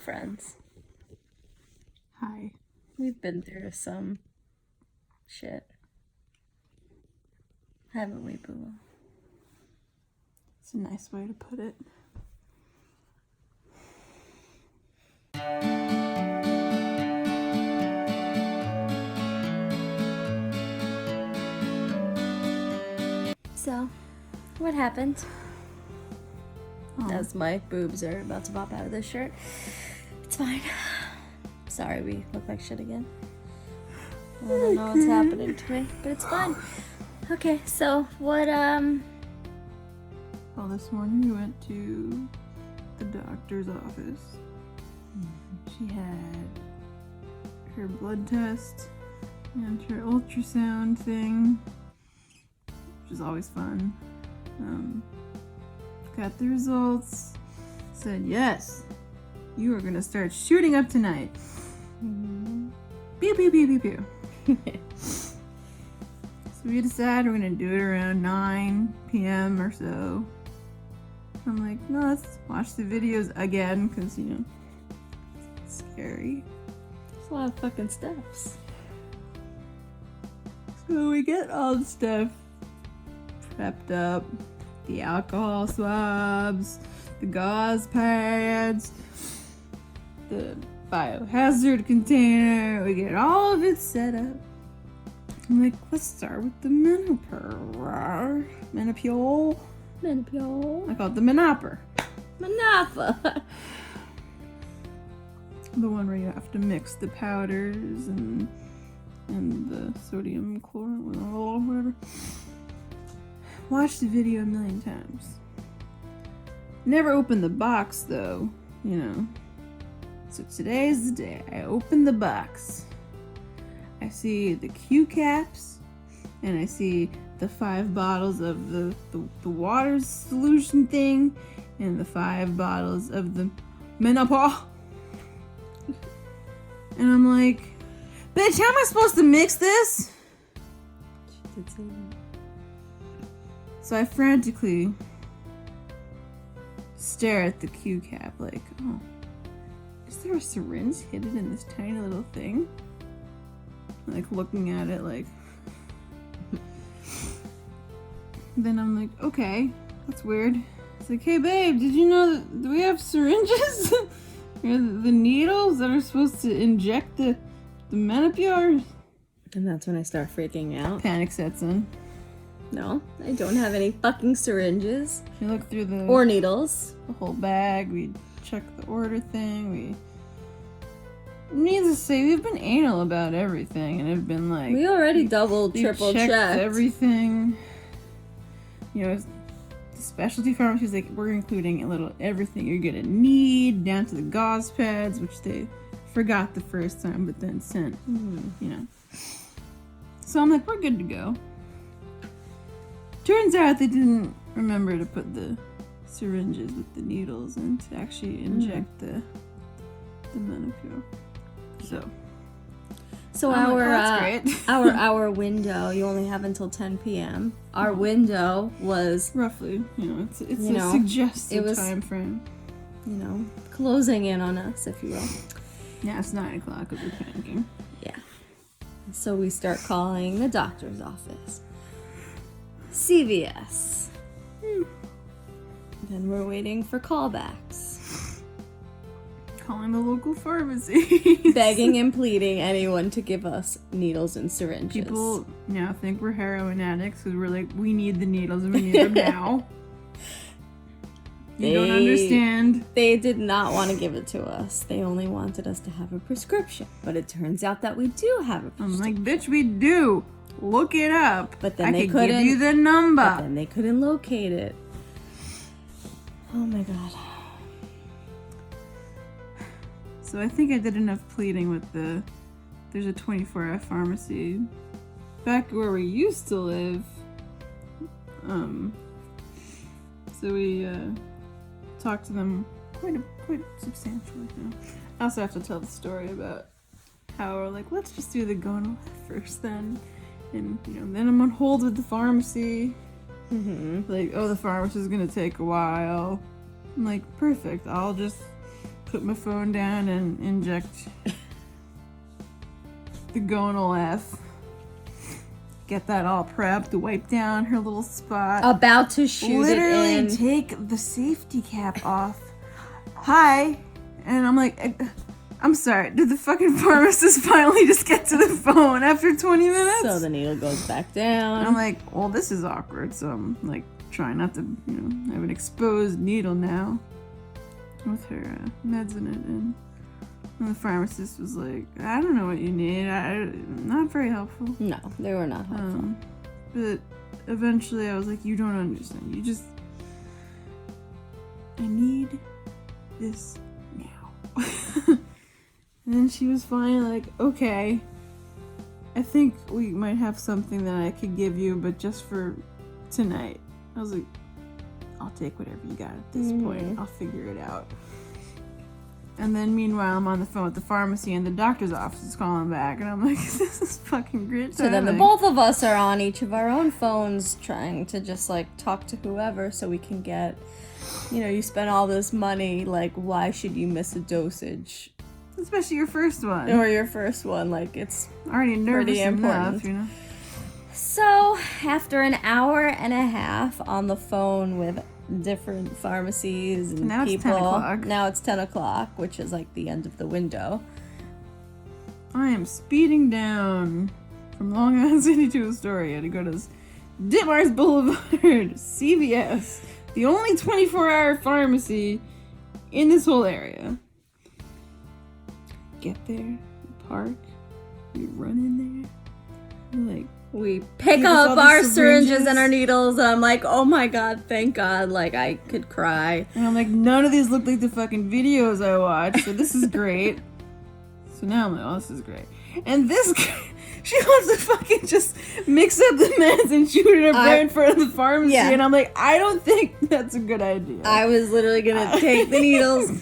friends. Hi. We've been through some shit. Haven't we, Boo? It's a nice way to put it. So, what happened? Oh. As my boobs are about to pop out of this shirt. It's fine. Sorry we look like shit again. I don't know what's happening to me, but it's fine. Okay, so what, Well, this morning we went to the doctor's office. She had her blood test and her ultrasound thing, which is always fun. Got the results. Said, yes, you are going to start shooting up tonight. Pew, pew, pew, pew, pew. So we decided we're going to do it around 9 p.m. or so. I'm like, no, let's watch the videos again, because, you know, it's scary. It's a lot of fucking steps. So we get all the stuff prepped up. The alcohol swabs, the gauze pads, the biohazard container. We get all of it set up. I'm like, let's start with the menopur. Menopule. I call it the menopur. Manapa. The one where you have to mix the powders and the sodium chloride or whatever. Watched the video a million times. Never opened the box though, you know. So today is the day. I open the box. I see the Q caps and I see the 5 bottles of the water solution thing and the 5 bottles of the menopause. And I'm like, bitch, how am I supposed to mix this? She did say that. So I frantically stare at the Q cap like, oh, is there a syringe hidden in this tiny little thing? Like looking at it like. Then I'm like, okay, that's weird. It's like, hey babe, did you know that we have syringes? The needles that are supposed to inject the menopur? And that's when I start freaking out. Panic sets in. No, I don't have any fucking syringes. We look through the Or needles. whole bag. We check the order thing. Needless to say, we've been anal about everything, and have been like, We already double, triple checked checked. everything. You know, the specialty pharmacies, like, we're including a little everything you're gonna need, down to the gauze pads, which they forgot the first time, but then sent. You know. So I'm like, we're good to go. Turns out they didn't remember to put the syringes with the needles and to actually inject the menopur. So I'm our like, that's great. our window, you only have until 10 p.m. Our window was, Roughly, you know, it's You a know, suggested it was- time frame. you know, closing in on us, if you will. Yeah, it's 9 o'clock because we're panicking. Yeah. So we start calling the doctor's office. CVS. Then we're waiting for callbacks. Calling the local pharmacy. Begging and pleading anyone to give us needles and syringes. People now think we're heroin addicts because we're like, we need the needles and we need them now. You don't understand. They did not want to give it to us. They only wanted us to have a prescription. But it turns out that we do have a I'm prescription. like, bitch, we do. Look it up. But then I they could give couldn't- you the number. But then they couldn't locate it. Oh my god. So I think I did enough pleading with there's a 24-hour pharmacy back where we used to live. So we talked to them quite substantially. You know. I also have to tell the story about how we're like, let's just do the gonal first then. And, you know, then I'm on hold with the pharmacy. Like, oh, the pharmacist is gonna take a while. I'm like, perfect. I'll just put my phone down and inject the gonal F. Get that all prepped, wipe down her little spot. About to shoot Literally it in. take the safety cap off. Hi. And I'm like, I'm sorry, did the fucking pharmacist finally just get to the phone after 20 minutes? So the needle goes back down. And I'm like, well, this is awkward. So I'm like, trying not to, have an exposed needle now with her meds in it. And the pharmacist was like, I don't know what you need. Not very helpful. No, they were not helpful. But eventually I was like, you don't understand. I need this now. And then she was finally like, okay, I think we might have something that I could give you, but just for tonight. I was like, I'll take whatever you got at this point. I'll figure it out. And then meanwhile, I'm on the phone with the pharmacy and the doctor's office is calling back. And I'm like, this is fucking great. So then the both of us are on each of our own phones trying to just like talk to whoever so we can get, you spend all this money. Like, why should you miss a dosage? Especially your first one. Or your first one. Like, it's already nervous enough, So, after an hour and a half on the phone with different pharmacies and now people, it's 10 o'clock. Now it's 10 o'clock, which is like the end of the window. I am speeding down from Long Island City to Astoria to go to Ditmars Boulevard, CVS, the only 24-hour pharmacy in this whole area. Get there, we park, we run in there, we're like, we pick give us up all the our syringes syringes. and our needles, and I'm like, oh my god, thank god, like I could cry. And I'm like, none of these look like the fucking videos I watched, so this is great. So now I'm like, oh, this is great. And this she wants to fucking just mix up the meds and shoot it up right in front of the pharmacy. Yeah. And I'm like, I don't think that's a good idea. I was literally gonna take the needles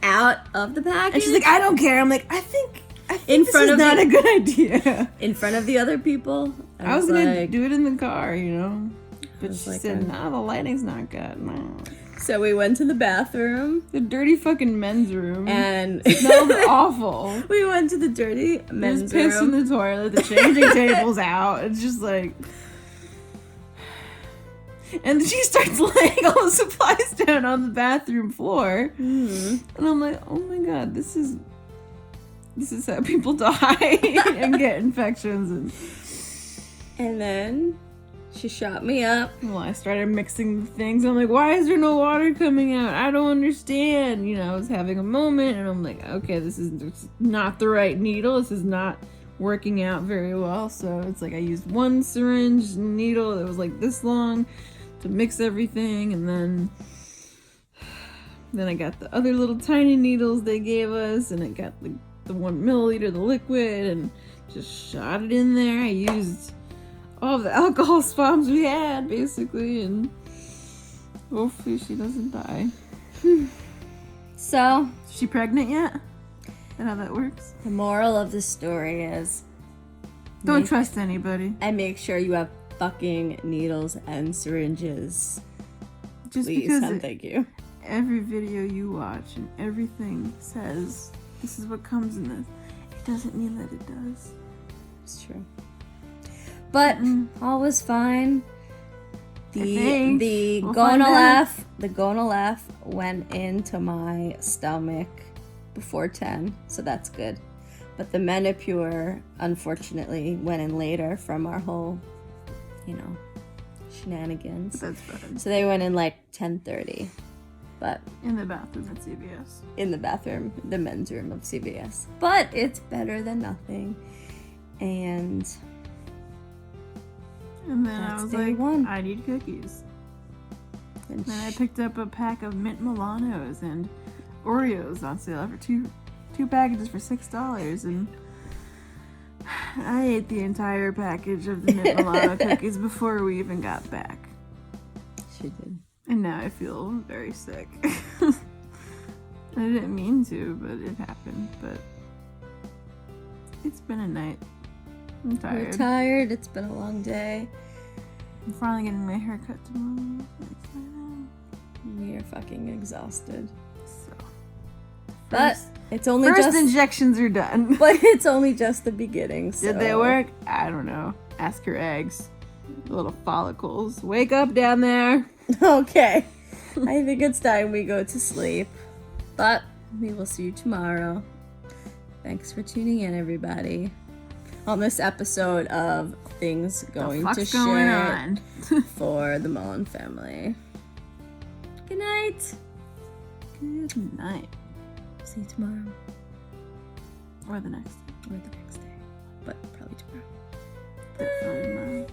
out of the package. And she's like, I don't care. I'm like, I think in this front is of not a good idea. In front of the other people. I was gonna do it in the car, But she like, said, no, the lighting's not good. No. So we went to the bathroom. The dirty fucking men's room. And it smelled awful. We went to the dirty men's There's piss room. in the toilet. The changing table's out. It's just like... And then she starts laying all the supplies down on the bathroom floor. And I'm like, oh my god, this is how people die and get infections. And then she shot me up. Well, I started mixing the things. I'm like, why is there no water coming out? I don't understand. I was having a moment, and I'm like, okay, this is not the right needle. This is not working out very well. So it's like I used one syringe needle that was like this long to mix everything, and then I got the other little tiny needles they gave us, and I got the 1 milliliter, the liquid, and just shot it in there. I used all of the alcohol swabs we had, basically, and hopefully she doesn't die. So, is she pregnant yet? Is that how that works? The moral of the story is don't trust anybody. And make sure you have fucking needles and syringes. Just please, because and thank you. Every video you watch and everything says this is what comes in this, it doesn't mean that it does. It's true. But all was fine. The gonal F went into my stomach before 10, so that's good. But the Menopur, unfortunately, went in later from our whole, shenanigans. That's fine. So they went in like 10:30. But in the bathroom at CVS. In the bathroom, the men's room of CVS. But it's better than nothing. And then I was like, one. I need cookies. And then I picked up a pack of Mint Milanos and Oreos on sale for two packages for $6, and I ate the entire package of the Mint Milano cookies before we even got back. She did. And now I feel very sick. I didn't mean to, but it happened. But it's been a night. I'm tired. We're tired. It's been a long day. I'm finally getting my hair cut tomorrow. We are fucking exhausted. So But it's only First just injections are done. but it's only just the beginning. So. Did they work? I don't know. Ask your eggs. Little follicles. Wake up down there. Okay. I think it's time we go to sleep. But we will see you tomorrow. Thanks for tuning in, everybody. On this episode of things going to shit on? for the Mullen family. Good night. Good night. See you tomorrow. Or the next day. Or the next day. But probably tomorrow. Probably tomorrow.